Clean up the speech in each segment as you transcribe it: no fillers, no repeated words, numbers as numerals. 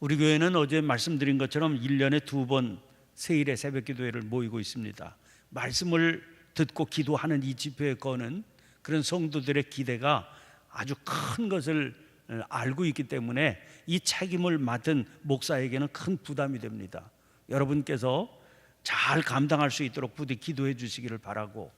우리 교회는 어제 말씀드린 것처럼 1년에 2번 세일의 새벽 기도회를 모이고 있습니다. 말씀을 듣고 기도하는 이 집회에 거는 그런 성도들의 기대가 아주 큰 것을 알고 있기 때문에 이 책임을 맡은 목사에게는 큰 부담이 됩니다. 여러분께서 잘 감당할 수 있도록 부디 기도해 주시기를 바라고,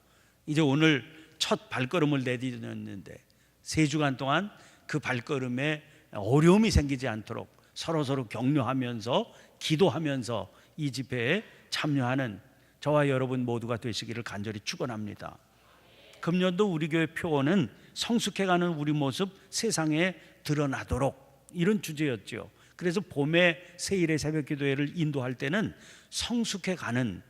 이제 오늘 첫 발걸음을 내디뎠는데 3주간 동안 그 발걸음에 어려움이 생기지 않도록 서로 격려하면서 기도하면서 이 집회에 참여하는 저와 여러분 모두가 되시기를 간절히 축원합니다. 금년도 우리 교회 표어는 성숙해가는 우리 모습 세상에 드러나도록, 이런 주제였죠. 그래서 봄에 세일의 새벽 기도회를 인도할 때는 성숙해가는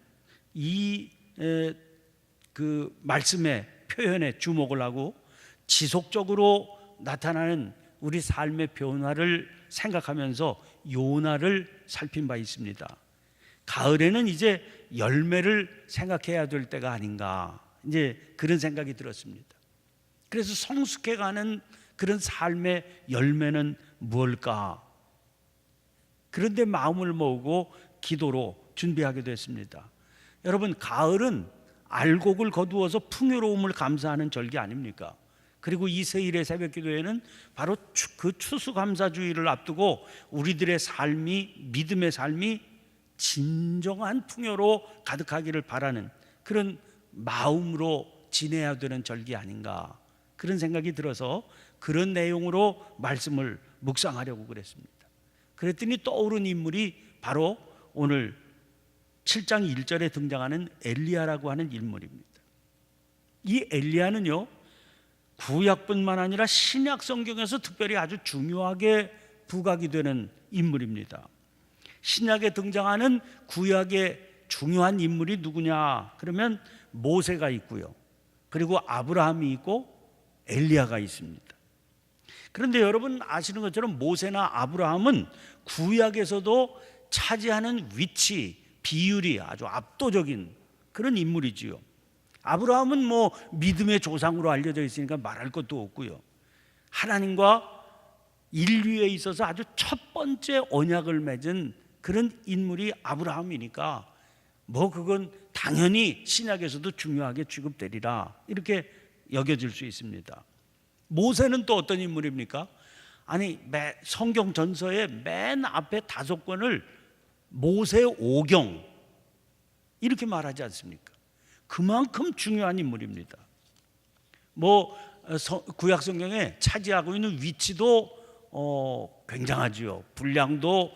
그 말씀의 표현에 주목을 하고 지속적으로 나타나는 우리 삶의 변화를 생각하면서 요나를 살핀 바 있습니다. 가을에는 이제 열매를 생각해야 될 때가 아닌가, 이제 그런 생각이 들었습니다. 그래서 성숙해가는 그런 삶의 열매는 무엇일까? 그런데 마음을 모으고 기도로 준비하게 됐습니다. 여러분, 가을은 알곡을 거두어서 풍요로움을 감사하는 절기 아닙니까? 그리고 이 세일의 새벽 기도회는 바로 그 추수감사주의를 앞두고 우리들의 삶이, 믿음의 삶이 진정한 풍요로 가득하기를 바라는 그런 마음으로 지내야 되는 절기 아닌가, 그런 생각이 들어서 그런 내용으로 말씀을 묵상하려고 그랬습니다. 그랬더니 떠오른 인물이 바로 오늘 7장 1절에 등장하는 엘리야라고 하는 인물입니다. 이 엘리야는요, 구약뿐만 아니라 신약 성경에서 특별히 아주 중요하게 부각이 되는 인물입니다. 신약에 등장하는 구약의 중요한 인물이 누구냐 그러면 모세가 있고요, 그리고 아브라함이 있고 엘리야가 있습니다. 그런데 여러분 아시는 것처럼 모세나 아브라함은 구약에서도 차지하는 위치, 비율이 아주 압도적인 그런 인물이지요. 아브라함은 뭐 믿음의 조상으로 알려져 있으니까 말할 것도 없고요, 하나님과 인류에 있어서 아주 첫 번째 언약을 맺은 그런 인물이 아브라함이니까 뭐 그건 당연히 신약에서도 중요하게 취급되리라, 이렇게 여겨질 수 있습니다. 모세는 또 어떤 인물입니까? 아니, 성경 전서의 맨 앞에 5권을 모세 오경 이렇게 말하지 않습니까? 그만큼 중요한 인물입니다. 뭐 구약 성경에 차지하고 있는 위치도 굉장하지요. 분량도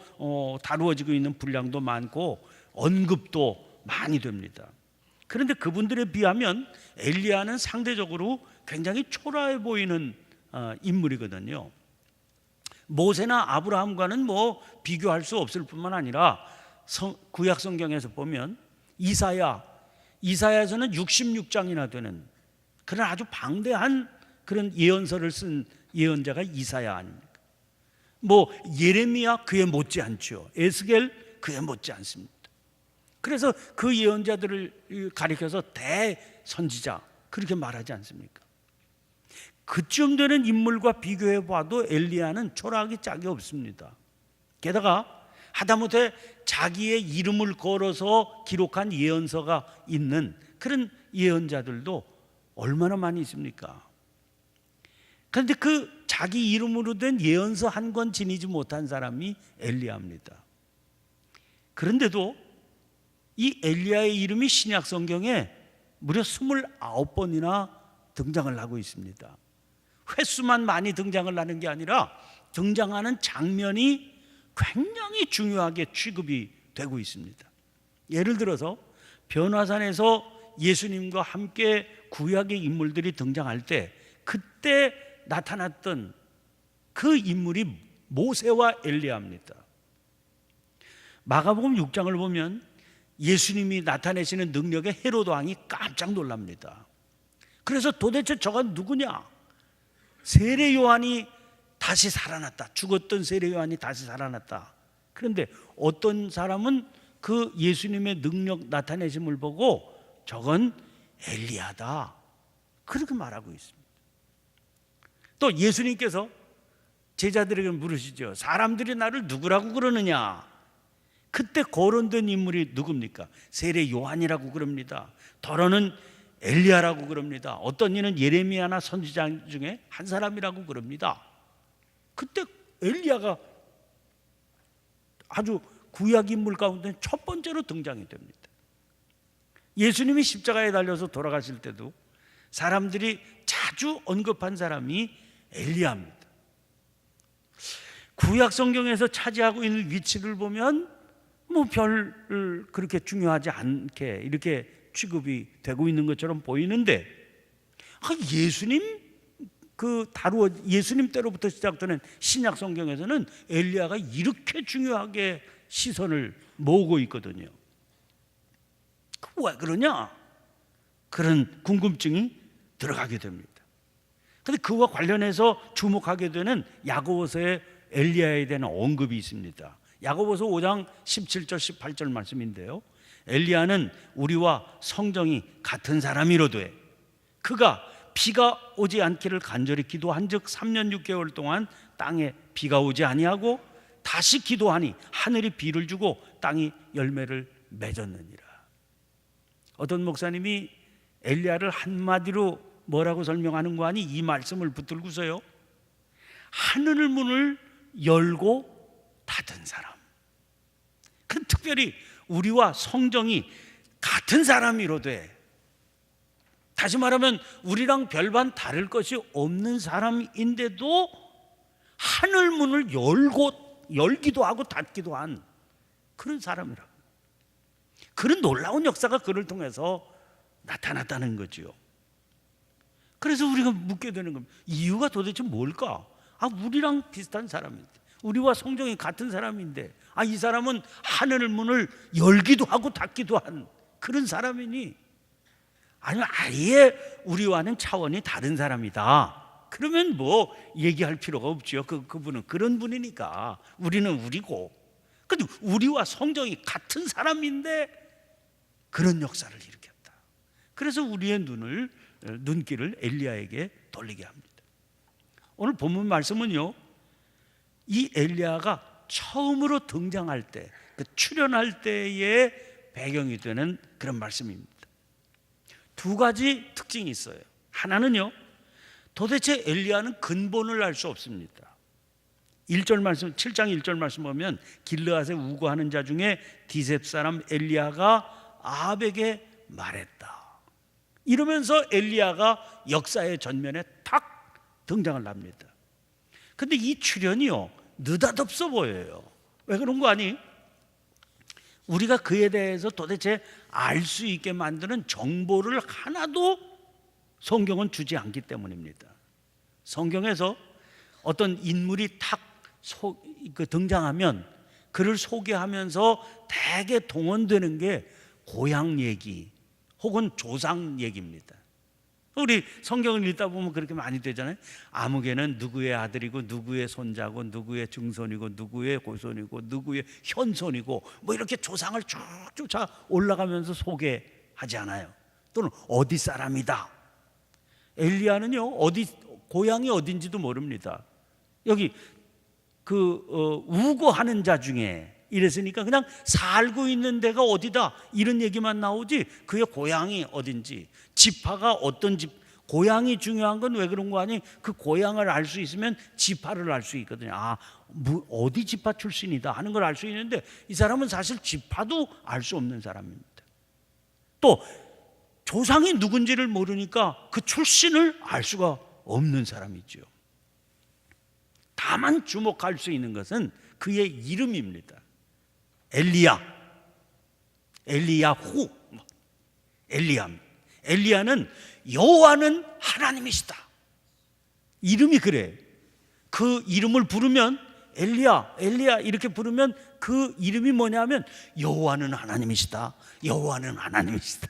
다루어지고 있는 분량도 많고 언급도 많이 됩니다. 그런데 그분들에 비하면 엘리야는 상대적으로 굉장히 초라해 보이는 인물이거든요. 모세나 아브라함과는 뭐 비교할 수 없을 뿐만 아니라 구약 성경에서 보면 이사야에서는 66장이나 되는 그런 아주 방대한 그런 예언서를 쓴 예언자가 이사야 아닙니까? 뭐 예레미야 그에 못지 않죠. 에스겔 그에 못지 않습니다. 그래서 그 예언자들을 가리켜서 대선지자 그렇게 말하지 않습니까? 그쯤 되는 인물과 비교해 봐도 엘리야는 초라하기 짝이 없습니다. 게다가 하다못해 자기의 이름을 걸어서 기록한 예언서가 있는 그런 예언자들도 얼마나 많이 있습니까? 그런데 그 자기 이름으로 된 예언서 한 권 지니지 못한 사람이 엘리야입니다. 그런데도 이 엘리야의 이름이 신약 성경에 무려 29번이나 등장을 하고 있습니다. 횟수만 많이 등장을 하는 게 아니라 등장하는 장면이 굉장히 중요하게 취급이 되고 있습니다. 예를 들어서 변화산에서 예수님과 함께 구약의 인물들이 등장할 때 그때 나타났던 그 인물이 모세와 엘리야입니다. 마가복음 6장을 보면 예수님이 나타내시는 능력에 헤로드 왕이 깜짝 놀랍니다. 그래서 도대체 저가 누구냐? 세례 요한이 다시 살아났다. 죽었던 세례 요한이 다시 살아났다. 그런데 어떤 사람은 그 예수님의 능력 나타내심을 보고 저건 엘리야다 그렇게 말하고 있습니다. 또 예수님께서 제자들에게 물으시죠. 사람들이 나를 누구라고 그러느냐? 그때 거론된 인물이 누굽니까? 세례 요한이라고 그럽니다. 더러는 엘리야라고 그럽니다. 어떤 이는 예레미야나 선지자 중에 한 사람이라고 그럽니다. 그때 엘리야가 아주 구약 인물 가운데 첫 번째로 등장이 됩니다. 예수님이 십자가에 달려서 돌아가실 때도 사람들이 자주 언급한 사람이 엘리야입니다. 구약 성경에서 차지하고 있는 위치를 보면 뭐 별 그렇게 중요하지 않게 이렇게 취급이 되고 있는 것처럼 보이는데, 예수님 때로부터 시작되는 신약 성경에서는 엘리야가 이렇게 중요하게 시선을 모으고 있거든요. 왜 그러냐? 그런 궁금증이 들어가게 됩니다. 그런데 그와 관련해서 주목하게 되는 야고보서의 엘리야에 대한 언급이 있습니다. 야고보서 5장 17절 18절 말씀인데요, 엘리야는 우리와 성정이 같은 사람이로되 그가 비가 오지 않기를 간절히 기도한즉 3년 6개월 동안 땅에 비가 오지 아니하고 다시 기도하니 하늘이 비를 주고 땅이 열매를 맺었느니라. 어떤 목사님이 엘리야를 한마디로 뭐라고 설명하는 거 아니? 이 말씀을 붙들고서요, 하늘 문을 열고 닫은 사람. 그 특별히 우리와 성정이 같은 사람이로되, 다시 말하면 우리랑 별반 다를 것이 없는 사람인데도 하늘 문을 열기도 하고 닫기도 한 그런 사람이라고. 그런 놀라운 역사가 그를 통해서 나타났다는 거죠. 그래서 우리가 묻게 되는 겁니다. 이유가 도대체 뭘까? 우리랑 비슷한 사람인데, 우리와 성정이 같은 사람인데, 이 사람은 하늘 문을 열기도 하고 닫기도 한 그런 사람이니? 아니면 아예 우리와는 차원이 다른 사람이다. 그러면 뭐 얘기할 필요가 없죠. 그분은 그런 분이니까 우리는 우리고. 근데 우리와 성정이 같은 사람인데 그런 역사를 일으켰다. 그래서 우리의 눈길을 엘리야에게 돌리게 합니다. 오늘 본문 말씀은요, 이 엘리야가 처음으로 등장할 때, 출현할 때의 배경이 되는 그런 말씀입니다. 두 가지 특징이 있어요. 하나는요, 도대체 엘리야는 근본을 알 수 없습니다. 1절 말씀, 7장 1절 말씀 보면 길르앗에 우거하는 자 중에 디셉 사람 엘리야가 아합에게 말했다. 이러면서 엘리야가 역사의 전면에 탁 등장을 합니다. 근데 이 출현이요, 느닷없어 보여요. 왜 그런 거 아니? 우리가 그에 대해서 도대체 알 수 있게 만드는 정보를 하나도 성경은 주지 않기 때문입니다. 성경에서 어떤 인물이 탁 등장하면 그를 소개하면서 대개 동원되는 게 고향 얘기 혹은 조상 얘기입니다. 우리 성경을 읽다 보면 그렇게 많이 되잖아요. 아무개는 누구의 아들이고 누구의 손자고 누구의 증손이고 누구의 고손이고 누구의 현손이고 뭐 이렇게 조상을 쭉 쫓아 올라가면서 소개하지 않아요. 또는 어디 사람이다. 엘리야는요, 고향이 어딘지도 모릅니다. 여기 우거하는 자 중에 이랬으니까 그냥 살고 있는 데가 어디다 이런 얘기만 나오지 그의 고향이 어딘지, 지파가 어떤 고향이 중요한 건 왜 그런 거 아니? 그 고향을 알 수 있으면 지파를 알 수 있거든요. 어디 지파 출신이다 하는 걸 알 수 있는데 이 사람은 사실 지파도 알 수 없는 사람입니다. 또 조상이 누군지를 모르니까 그 출신을 알 수가 없는 사람이죠. 다만 주목할 수 있는 것은 그의 이름입니다. 엘리야, 엘리야후, 엘리야는 여호와는 하나님이시다. 이름이 그래. 그 이름을 부르면 엘리야 이렇게 부르면 그 이름이 뭐냐면 여호와는 하나님이시다. 여호와는 하나님이시다.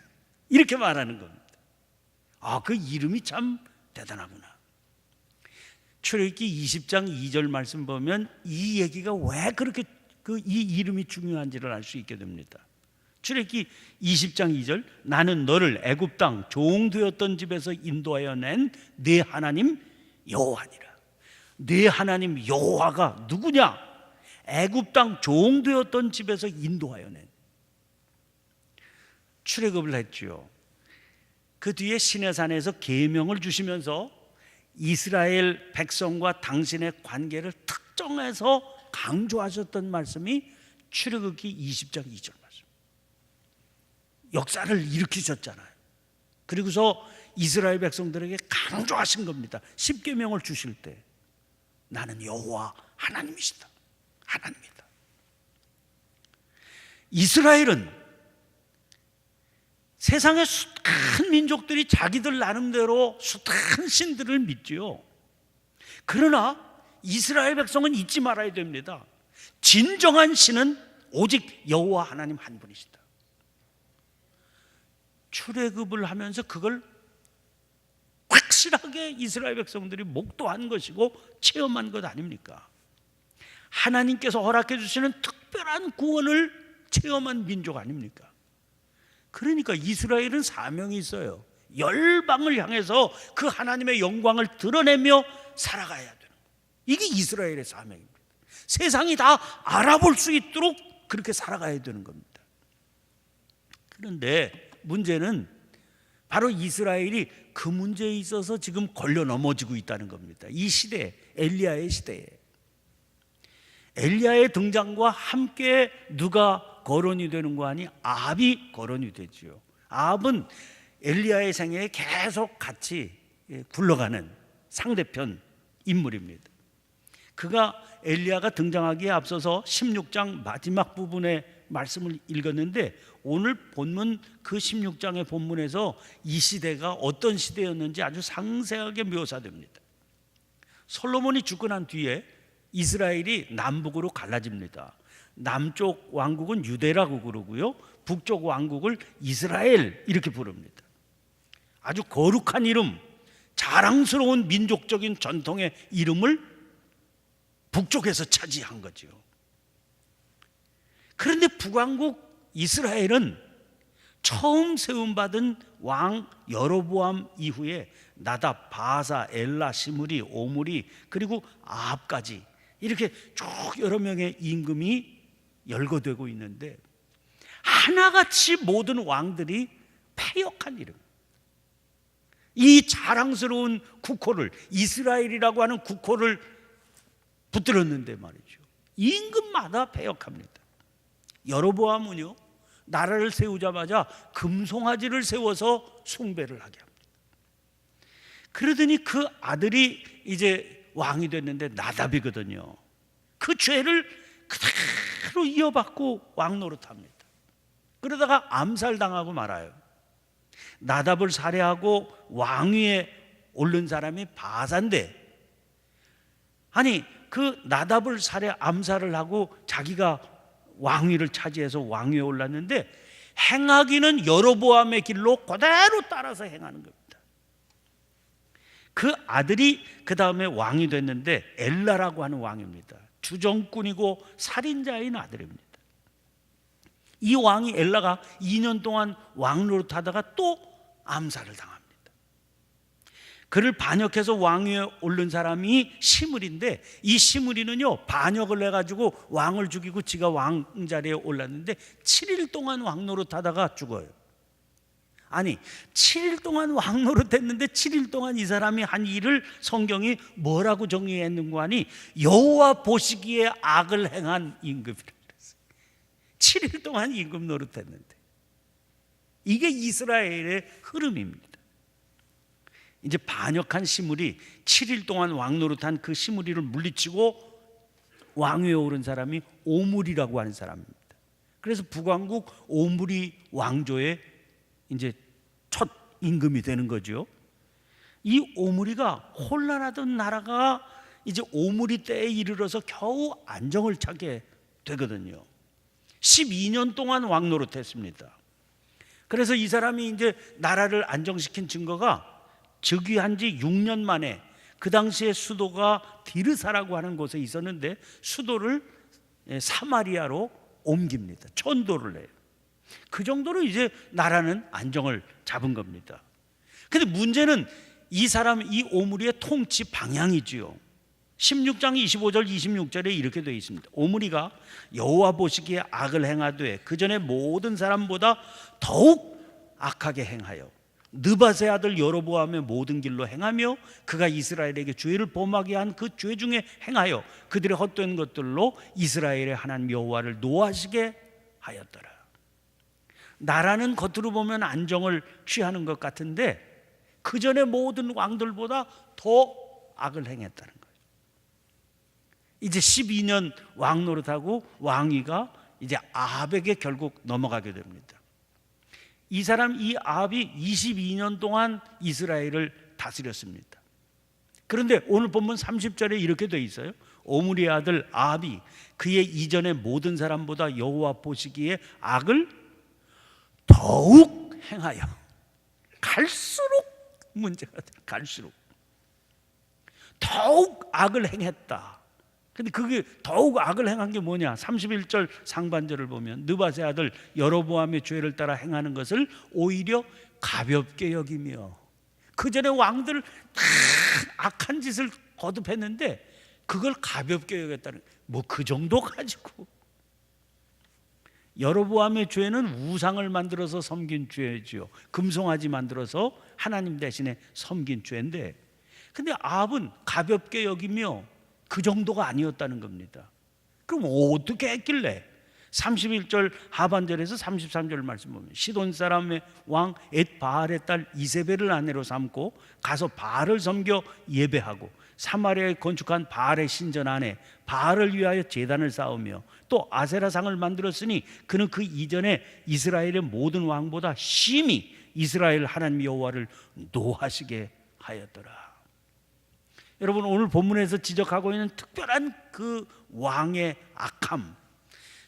이렇게 말하는 겁니다. 그 이름이 참 대단하구나. 출애굽기 20장 2절 말씀 보면 이 얘기가 왜 그렇게 이 이름이 중요한지를 알 수 있게 됩니다. 출애굽기 20장 2절, 나는 너를 애굽 땅 종되었던 집에서 인도하여 낸 네 하나님 여호와니라. 네 하나님 여호와가 누구냐? 애굽 땅 종되었던 집에서 인도하여 낸 출애굽을 했지요. 그 뒤에 시내산에서 계명을 주시면서 이스라엘 백성과 당신의 관계를 특정해서 강조하셨던 말씀이 출애굽기 20장 2절 말씀. 역사를 일으키셨잖아요. 그리고서 이스라엘 백성들에게 강조하신 겁니다. 십계명을 주실 때 나는 여호와 하나님이시다. 하나님이다. 이스라엘은 세상의 숱한 민족들이 자기들 나름대로 숱한 신들을 믿지요. 그러나 이스라엘 백성은 잊지 말아야 됩니다. 진정한 신은 오직 여호와 하나님 한 분이시다. 출애굽을 하면서 그걸 확실하게 이스라엘 백성들이 목도한 것이고 체험한 것 아닙니까? 하나님께서 허락해 주시는 특별한 구원을 체험한 민족 아닙니까? 그러니까 이스라엘은 사명이 있어요. 열방을 향해서 그 하나님의 영광을 드러내며 살아가야 되는 거예요. 이게 이스라엘의 사명입니다. 세상이 다 알아볼 수 있도록 그렇게 살아가야 되는 겁니다. 그런데 문제는 바로 이스라엘이 그 문제에 있어서 지금 걸려 넘어지고 있다는 겁니다. 이 시대에, 엘리야의 시대에. 엘리야의 등장과 함께 누가 거론이 되는 거 아니? 아합이 거론이 되지요. 아합은 엘리야의 생애에 계속 같이 굴러가는 상대편 인물입니다. 그가 엘리야가 등장하기에 앞서서 16장 마지막 부분의 말씀을 읽었는데 오늘 본문 그 16장의 본문에서 이 시대가 어떤 시대였는지 아주 상세하게 묘사됩니다. 솔로몬이 죽고 난 뒤에 이스라엘이 남북으로 갈라집니다. 남쪽 왕국은 유대라고 그러고요, 북쪽 왕국을 이스라엘 이렇게 부릅니다. 아주 거룩한 이름, 자랑스러운 민족적인 전통의 이름을 북쪽에서 차지한 거죠. 그런데 북왕국 이스라엘은 처음 세움받은 왕 여로보암 이후에 나답, 바사, 엘라, 시므리, 오므리 그리고 아합까지 이렇게 쭉 여러 명의 임금이 열거되고 있는데 하나같이 모든 왕들이 패역한 이름, 이 자랑스러운 국호를, 이스라엘이라고 하는 국호를 붙들었는데 말이죠, 임금마다 패역합니다. 여로보암은요, 나라를 세우자마자 금송아지를 세워서 숭배를 하게 합니다. 그러더니 그 아들이 이제 왕이 됐는데 나답이거든요. 그 죄를 그대로 이어받고 왕 노릇합니다. 그러다가 암살당하고 말아요. 나답을 살해하고 왕위에 오른 사람이 바사인데, 아니 그 나답을 암살을 하고 자기가 왕위를 차지해서 왕위에 올랐는데 행하기는 여로보암의 길로 그대로 따라서 행하는 겁니다. 그 아들이 그 다음에 왕이 됐는데 엘라라고 하는 왕입니다. 주정꾼이고 살인자인 아들입니다. 이 왕이 엘라가 2년 동안 왕 노릇하다가 또 암살을 당합니다. 그를 반역해서 왕위에 오른 사람이 시므리인데, 이 시므리는요 반역을 해가지고 왕을 죽이고 지가 왕자리에 올랐는데 7일 동안 왕 노릇하다가 죽어요. 아니 7일 동안 왕 노릇했는데 7일 동안 이 사람이 한 일을 성경이 뭐라고 정의했는고 하니 여호와 보시기에 악을 행한 임금이라고 그랬어요. 7일 동안 임금 노릇했는데, 이게 이스라엘의 흐름입니다. 이제 반역한 시므리, 7일 동안 왕 노릇한 그 시므리를 물리치고 왕위에 오른 사람이 오므리라고 하는 사람입니다. 그래서 북왕국 오므리 왕조의 이제 첫 임금이 되는 거죠. 이 오므리가 혼란하던 나라가 이제 오므리 때에 이르러서 겨우 안정을 찾게 되거든요. 12년 동안 왕 노릇했습니다. 그래서 이 사람이 이제 나라를 안정시킨 증거가 즉위한 지 6년 만에 그 당시에 수도가 디르사라고 하는 곳에 있었는데 수도를 사마리아로 옮깁니다. 천도를 해요. 그 정도로 이제 나라는 안정을 잡은 겁니다. 그런데 문제는 이 사람, 이 오므리의 통치 방향이지요. 16장 25절 26절에 이렇게 되어 있습니다. 오므리가 여호와 보시기에 악을 행하되 그 전에 모든 사람보다 더욱 악하게 행하여 느밧의 아들 여로보암의 모든 길로 행하며 그가 이스라엘에게 죄를 범하게 한 그 죄 중에 행하여 그들의 헛된 것들로 이스라엘의 하나님 여호와를 노하시게 하였더라. 나라는 겉으로 보면 안정을 취하는 것 같은데 그 전에 모든 왕들보다 더 악을 행했다는 거예요. 이제 12년 왕 노릇하고 왕위가 이제 아합에게 결국 넘어가게 됩니다. 이 사람 이 아합이 22년 동안 이스라엘을 다스렸습니다. 그런데 오늘 본문 30절에 이렇게 되어 있어요. 오므리의 아들 아합이 그의 이전의 모든 사람보다 여호와 보시기에 악을 더욱 행하여 갈수록 문제가 돼. 갈수록 더욱 악을 행했다. 근데 그게 더욱 악을 행한 게 뭐냐? 31절 상반절을 보면 느밧의 아들 여로보암의 죄를 따라 행하는 것을 오히려 가볍게 여기며 그 전에 왕들 다 악한 짓을 거듭했는데 그걸 가볍게 여겼다는, 뭐 그 정도 가지고. 여로보암의 죄는 우상을 만들어서 섬긴 죄지요. 금송아지 만들어서 하나님 대신에 섬긴 죄인데, 근데 아합은 가볍게 여기며 그 정도가 아니었다는 겁니다. 그럼 어떻게 했길래? 31절 하반절에서 33절 말씀 보면 시돈 사람의 왕 엣바알의 딸 이세벨을 아내로 삼고 가서 바알을 섬겨 예배하고 사마리아에 건축한 바알의 신전 안에 바알을 위하여 제단을 쌓으며 또 아세라상을 만들었으니 그는 그 이전에 이스라엘의 모든 왕보다 심히 이스라엘 하나님 여호와를 노하시게 하였더라. 여러분, 오늘 본문에서 지적하고 있는 특별한 그 왕의 악함,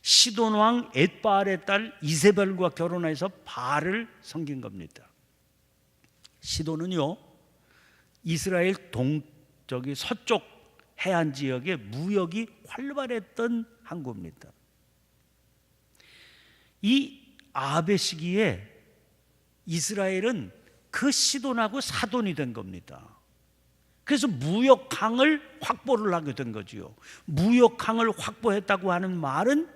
시돈 왕 엣바알의 딸 이세벨과 결혼해서 바알을 섬긴 겁니다. 시돈은요 이스라엘 서쪽 해안 지역에 무역이 활발했던 항구입니다. 이 아합의 시기에 이스라엘은 그 시돈하고 사돈이 된 겁니다. 그래서 무역항을 확보를 하게 된 거지요. 무역항을 확보했다고 하는 말은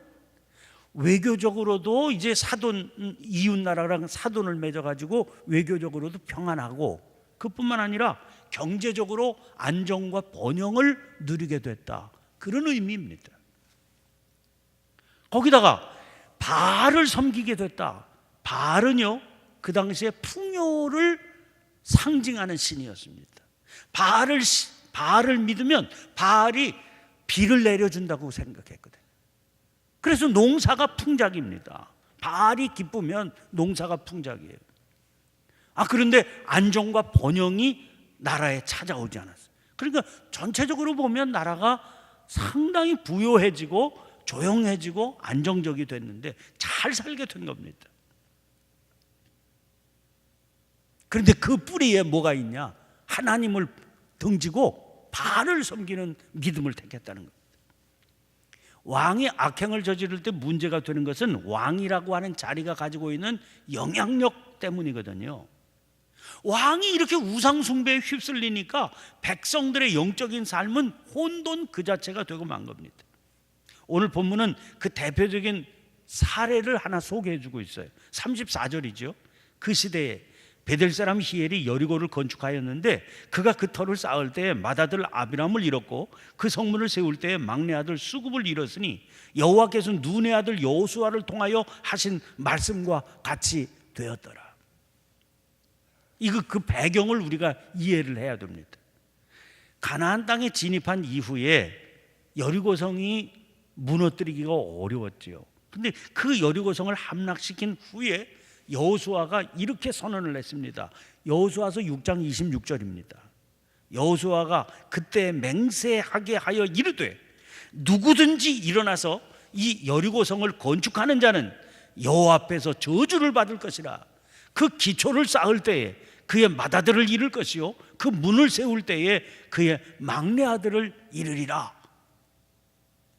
외교적으로도 이제 사돈, 이웃 나라랑 사돈을 맺어가지고 외교적으로도 평안하고, 그뿐만 아니라 경제적으로 안정과 번영을 누리게 됐다, 그런 의미입니다. 거기다가 바알을 섬기게 됐다. 바알은요 그 당시에 풍요를 상징하는 신이었습니다. 바알을 믿으면 바알이 비를 내려준다고 생각했거든요. 그래서 농사가 풍작입니다. 바알이 기쁘면 농사가 풍작이에요. 그런데 안정과 번영이 나라에 찾아오지 않았어요. 그러니까 전체적으로 보면 나라가 상당히 부요해지고 조용해지고 안정적이 됐는데 잘 살게 된 겁니다. 그런데 그 뿌리에 뭐가 있냐? 하나님을 등지고 바알을 섬기는 믿음을 택했다는 겁니다. 왕이 악행을 저지를 때 문제가 되는 것은 왕이라고 하는 자리가 가지고 있는 영향력 때문이거든요. 왕이 이렇게 우상 숭배에 휩쓸리니까 백성들의 영적인 삶은 혼돈 그 자체가 되고 만 겁니다. 오늘 본문은 그 대표적인 사례를 하나 소개해 주고 있어요. 34절이죠. 그 시대에 베델 사람 히엘이 여리고를 건축하였는데 그가 그 터를 쌓을 때에 맏아들 아비람을 잃었고 그 성문을 세울 때에 막내 아들 수굽을 잃었으니 여호와께서 눈의 아들 여호수아를 통하여 하신 말씀과 같이 되었더라. 이거 그 배경을 우리가 이해를 해야 됩니다. 가나안 땅에 진입한 이후에 여리고성이 무너뜨리기가 어려웠지요. 근데 그 여리고성을 함락시킨 후에 여호수아가 이렇게 선언을 했습니다. 여호수아서 6장 26절입니다. 여호수아가 그때 맹세하게 하여 이르되 누구든지 일어나서 이 여리고성을 건축하는 자는 여호와 앞에서 저주를 받을 것이라. 그 기초를 쌓을 때에 그의 맏아들을 잃을 것이요 그 문을 세울 때에 그의 막내 아들을 잃으리라.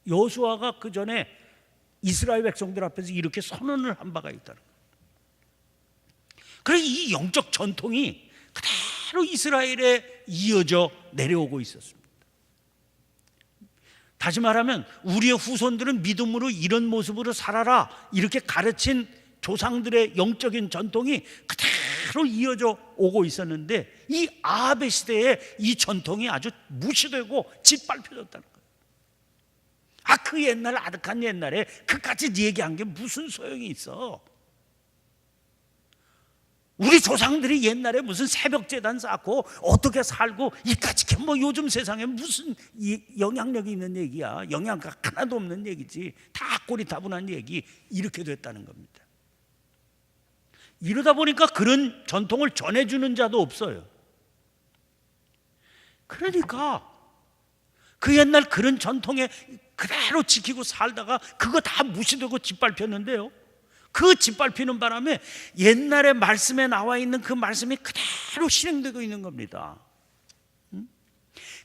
여호수아가 그 전에 이스라엘 백성들 앞에서 이렇게 선언을 한 바가 있다는 거예요. 그래서 이 영적 전통이 그대로 이스라엘에 이어져 내려오고 있었습니다. 다시 말하면 우리의 후손들은 믿음으로 이런 모습으로 살아라 이렇게 가르친 조상들의 영적인 전통이 그대로 이어져 오고 있었는데 이 아합의 시대에 이 전통이 아주 무시되고 짓밟혀졌다는 거예요. 그 옛날 아득한 옛날에 그까지 얘기한 게 무슨 소용이 있어? 우리 조상들이 옛날에 무슨 새벽재단 쌓고 어떻게 살고 이까지 뭐 요즘 세상에 무슨 영향력이 있는 얘기야. 영향가 하나도 없는 얘기지. 다 꼬리타분한 얘기. 이렇게 됐다는 겁니다. 이러다 보니까 그런 전통을 전해주는 자도 없어요. 그러니까 그 옛날 그런 전통에 그대로 지키고 살다가 그거 다 무시되고 짓밟혔는데요, 그 짓밟히는 바람에 옛날에 말씀에 나와 있는 그 말씀이 그대로 실행되고 있는 겁니다.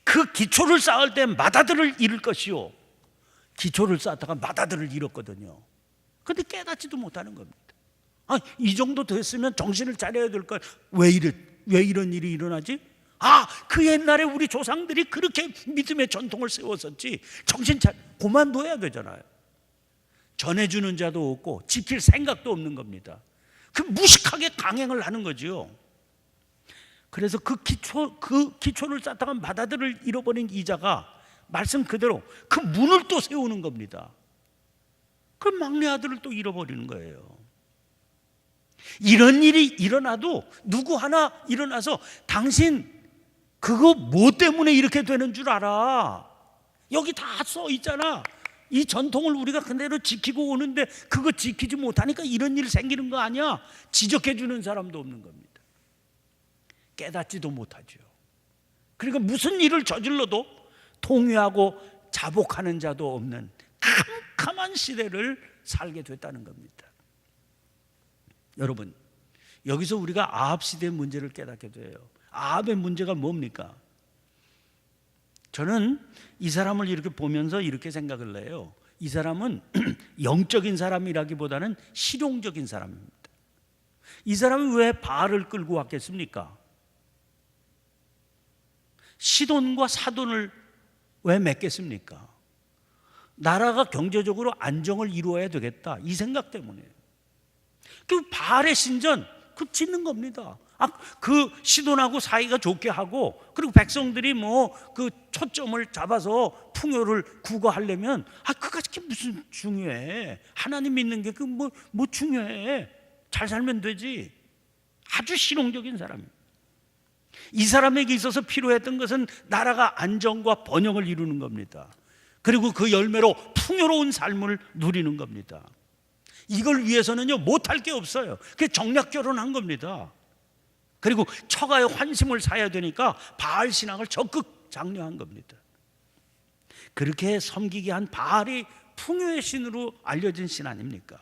그 기초를 쌓을 때 마다들을 잃을 것이요, 기초를 쌓다가 마다들을 잃었거든요. 그런데 깨닫지도 못하는 겁니다. 이 정도 됐으면 정신을 차려야 될 걸 왜 이런 일이 일어나지? 그 옛날에 우리 조상들이 그렇게 믿음의 전통을 세웠었지. 정신 차려 그만둬야 되잖아요. 전해주는 자도 없고 지킬 생각도 없는 겁니다. 그 무식하게 강행을 하는 거죠. 그래서 그 기초를 쌓다가 마다들을 잃어버린 이자가 말씀 그대로 그 문을 또 세우는 겁니다. 그 막내 아들을 또 잃어버리는 거예요. 이런 일이 일어나도 누구 하나 일어나서 당신 그거 뭐 때문에 이렇게 되는 줄 알아? 여기 다 써 있잖아. 이 전통을 우리가 그대로 지키고 오는데 그거 지키지 못하니까 이런 일 생기는 거 아니야? 지적해 주는 사람도 없는 겁니다. 깨닫지도 못하죠. 그러니까 무슨 일을 저질러도 통회하고 자복하는 자도 없는 캄캄한 시대를 살게 됐다는 겁니다. 여러분, 여기서 우리가 아합 시대의 문제를 깨닫게 돼요. 아합의 문제가 뭡니까? 저는 이 사람을 이렇게 보면서 이렇게 생각을 해요. 이 사람은 영적인 사람이라기보다는 실용적인 사람입니다. 이 사람이 왜 바알을 끌고 왔겠습니까? 시돈과 사돈을 왜 맺겠습니까? 나라가 경제적으로 안정을 이루어야 되겠다, 이 생각 때문에. 그 바알의 신전 그 짓는 겁니다. 그 시돈하고 사이가 좋게 하고, 그리고 백성들이 그 초점을 잡아서 풍요를 구가하려면 그게 무슨 중요해? 하나님 믿는 게 뭐 중요해? 잘 살면 되지. 아주 실용적인 사람이에요. 이 사람에게 있어서 필요했던 것은 나라가 안정과 번영을 이루는 겁니다. 그리고 그 열매로 풍요로운 삶을 누리는 겁니다. 이걸 위해서는요 못할 게 없어요. 그게 정략 결혼한 겁니다. 그리고 처가의 환심을 사야 되니까 바알 신앙을 적극 장려한 겁니다. 그렇게 섬기게 한 바알이 풍요의 신으로 알려진 신 아닙니까?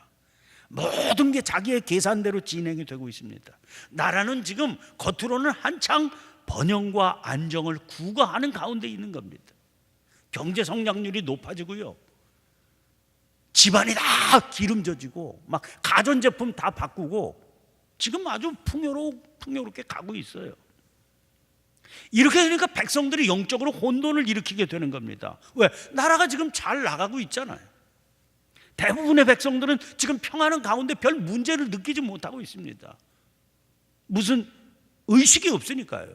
모든 게 자기의 계산대로 진행이 되고 있습니다. 나라는 지금 겉으로는 한창 번영과 안정을 구가하는 가운데 있는 겁니다. 경제 성장률이 높아지고요, 집안이 다 기름져지고 막 가전제품 다 바꾸고 지금 아주 풍요롭게 가고 있어요. 이렇게 되니까 백성들이 영적으로 혼돈을 일으키게 되는 겁니다. 왜? 나라가 지금 잘 나가고 있잖아요. 대부분의 백성들은 지금 평안한 가운데 별 문제를 느끼지 못하고 있습니다. 무슨 의식이 없으니까요.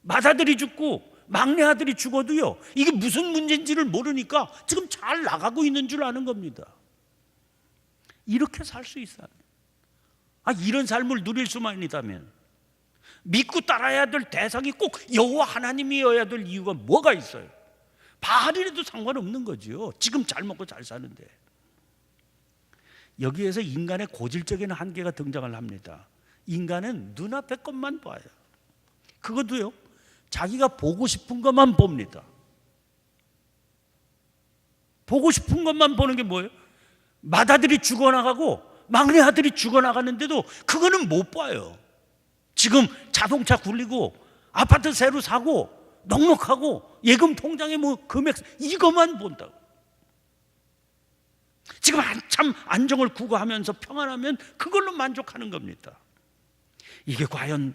맏아들이 죽고 막내 아들이 죽어도요, 이게 무슨 문제인지를 모르니까 지금 잘 나가고 있는 줄 아는 겁니다. 이렇게 살 수 있어요. 이런 삶을 누릴 수만 있다면 믿고 따라야 될 대상이 꼭 여호와 하나님이어야 될 이유가 뭐가 있어요? 바알이라도 상관없는 거죠. 지금 잘 먹고 잘 사는데. 여기에서 인간의 고질적인 한계가 등장을 합니다. 인간은 눈앞의 것만 봐요. 그것도요, 자기가 보고 싶은 것만 봅니다. 보고 싶은 것만 보는 게 뭐예요? 맏아들이 죽어나가고 막내 아들이 죽어나가는데도 그거는 못 봐요. 지금 자동차 굴리고 아파트 새로 사고 넉넉하고 예금 통장에 금액 이것만 본다고. 지금 한참 안정을 구가하면서 평안하면 그걸로 만족하는 겁니다. 이게 과연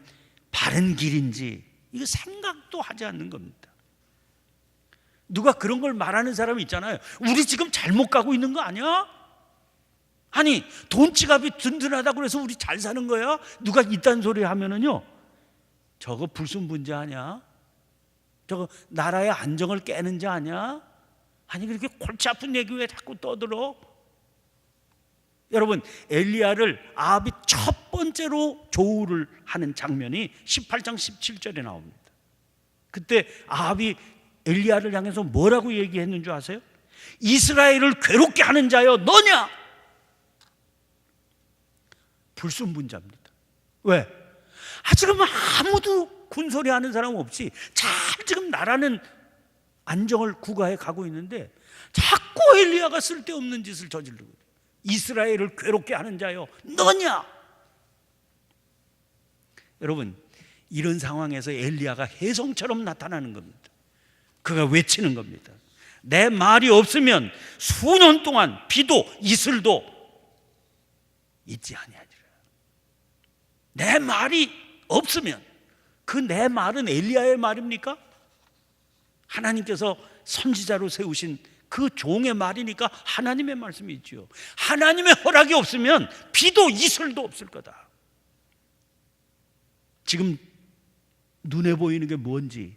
바른 길인지 이거 생각도 하지 않는 겁니다. 누가 그런 걸 말하는 사람이 있잖아요. 우리 지금 잘못 가고 있는 거 아니야? 아니, 돈 지갑이 든든하다고 그래서 우리 잘 사는 거야? 누가 이딴 소리 하면은요, 저거 불순분자 아니야? 저거 나라의 안정을 깨는 자 아니야? 아니, 그렇게 골치 아픈 얘기 왜 자꾸 떠들어? 여러분, 엘리야를 아합이 첫 번째로 조우를 하는 장면이 18장 17절에 나옵니다. 그때 아합이 엘리야를 향해서 뭐라고 얘기했는 줄 아세요? 이스라엘을 괴롭게 하는 자여 너냐? 불순분자입니다. 왜? 지금 아무도 군소리 하는 사람 없이 잘 지금 나라는 안정을 구가해 가고 있는데 자꾸 엘리야가 쓸데없는 짓을 저지르고, 이스라엘을 괴롭게 하는 자여 너냐? 여러분, 이런 상황에서 엘리야가 혜성처럼 나타나는 겁니다. 그가 외치는 겁니다. 내 말이 없으면 수년 동안 비도 이슬도 있지 아니하리라. 내 말이 없으면, 그 내 말은 엘리야의 말입니까? 하나님께서 선지자로 세우신 그 종의 말이니까 하나님의 말씀이 있지요. 하나님의 허락이 없으면 비도 이슬도 없을 거다. 지금 눈에 보이는 게 뭔지,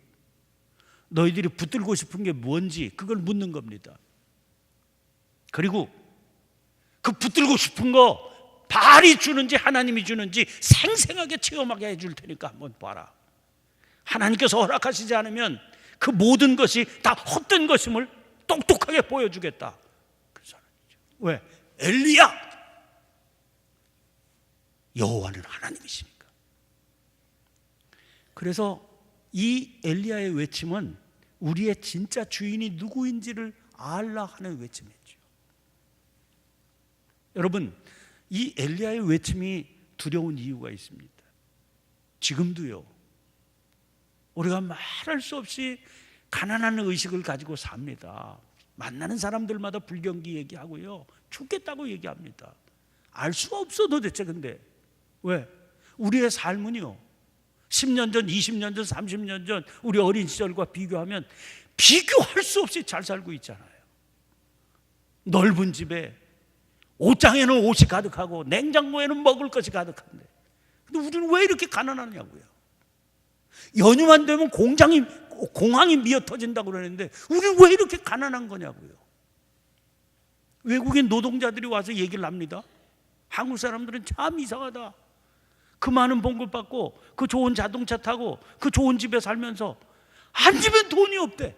너희들이 붙들고 싶은 게 뭔지, 그걸 묻는 겁니다. 그리고 그 붙들고 싶은 거 바알이 주는지 하나님이 주는지 생생하게 체험하게 해줄 테니까 한번 봐라. 하나님께서 허락하시지 않으면 그 모든 것이 다 헛된 것임을 똑똑하게 보여주겠다. 그 사람이죠. 왜? 엘리야, 여호와는 하나님이시니까. 그래서 이 엘리야의 외침은 우리의 진짜 주인이 누구인지를 알라 하는 외침이죠. 여러분, 이 엘리야의 외침이 두려운 이유가 있습니다. 지금도요, 우리가 말할 수 없이 가난한 의식을 가지고 삽니다. 만나는 사람들마다 불경기 얘기하고요, 죽겠다고 얘기합니다. 알 수가 없어 도대체. 근데 왜? 우리의 삶은요, 10년 전, 20년 전, 30년 전 우리 어린 시절과 비교하면 비교할 수 없이 잘 살고 있잖아요. 넓은 집에 옷장에는 옷이 가득하고 냉장고에는 먹을 것이 가득한데, 근데 우리는 왜 이렇게 가난하냐고요. 연휴만 되면 공항이 미어 터진다고 그러는데 우리는 왜 이렇게 가난한 거냐고요. 외국인 노동자들이 와서 얘기를 합니다. 한국 사람들은 참 이상하다. 그 많은 봉급 받고 그 좋은 자동차 타고 그 좋은 집에 살면서 한 집에 돈이 없대.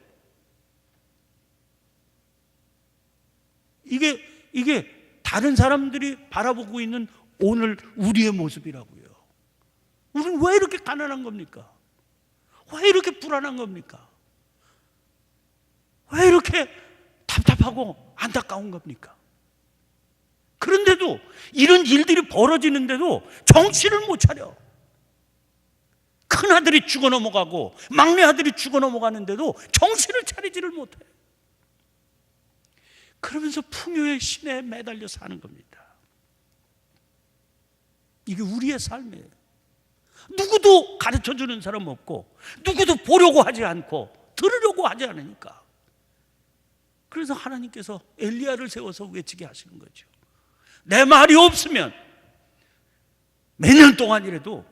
이게 다른 사람들이 바라보고 있는 오늘 우리의 모습이라고요. 우리는 왜 이렇게 가난한 겁니까? 왜 이렇게 불안한 겁니까? 왜 이렇게 답답하고 안타까운 겁니까? 그런데도, 이런 일들이 벌어지는데도 정신을 못 차려. 큰아들이 죽어 넘어가고 막내 아들이 죽어 넘어가는데도 정신을 차리지를 못해. 그러면서 풍요의 신에 매달려 사는 겁니다. 이게 우리의 삶이에요. 누구도 가르쳐주는 사람 없고, 누구도 보려고 하지 않고 들으려고 하지 않으니까. 그래서 하나님께서 엘리야를 세워서 외치게 하시는 거죠. 내 말이 없으면 몇 년 동안이라도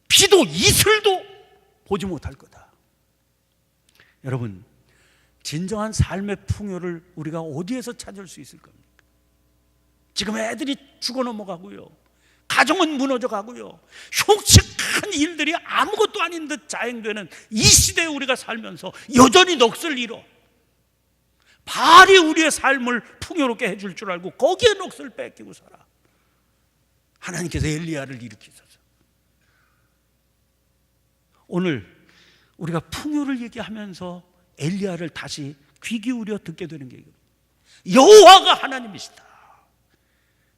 비도 이슬도 보지 못할 거다. 여러분, 진정한 삶의 풍요를 우리가 어디에서 찾을 수 있을 겁니까? 지금 애들이 죽어 넘어가고요, 가정은 무너져 가고요, 흉측한 일들이 아무것도 아닌 듯 자행되는 이 시대에 우리가 살면서 여전히 넋을 잃어 바알이 우리의 삶을 풍요롭게 해줄 줄 알고 거기에 넋을 뺏기고 살아. 하나님께서 엘리야를 일으키셔서 오늘 우리가 풍요를 얘기하면서 엘리야를 다시 귀 기울여 듣게 되는 게 이겁니다. 여호와가 하나님이시다.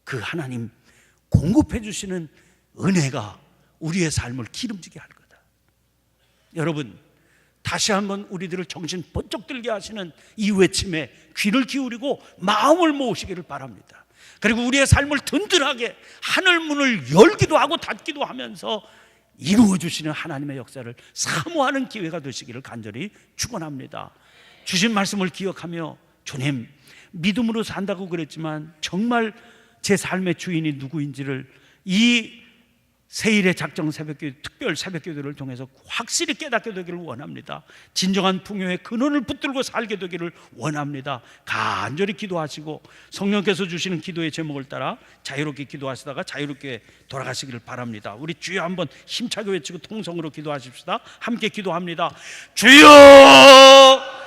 그 하나님 공급해 주시는 은혜가 우리의 삶을 기름지게 할 거다. 여러분, 다시 한번 우리들을 정신 번쩍 들게 하시는 이 외침에 귀를 기울이고 마음을 모으시기를 바랍니다. 그리고 우리의 삶을 든든하게 하늘 문을 열기도 하고 닫기도 하면서 이루어 주시는 하나님의 역사를 사모하는 기회가 되시기를 간절히 축원합니다. 주신 말씀을 기억하며 주님, 믿음으로 산다고 그랬지만 정말 제 삶의 주인이 누구인지를 이 세일의 작정 새벽기도, 특별 새벽기도를 통해서 확실히 깨닫게 되기를 원합니다. 진정한 풍요의 근원을 붙들고 살게 되기를 원합니다. 간절히 기도하시고 성령께서 주시는 기도의 제목을 따라 자유롭게 기도하시다가 자유롭게 돌아가시기를 바랍니다. 우리 주여 한번 힘차게 외치고 통성으로 기도하십시다. 함께 기도합니다. 주여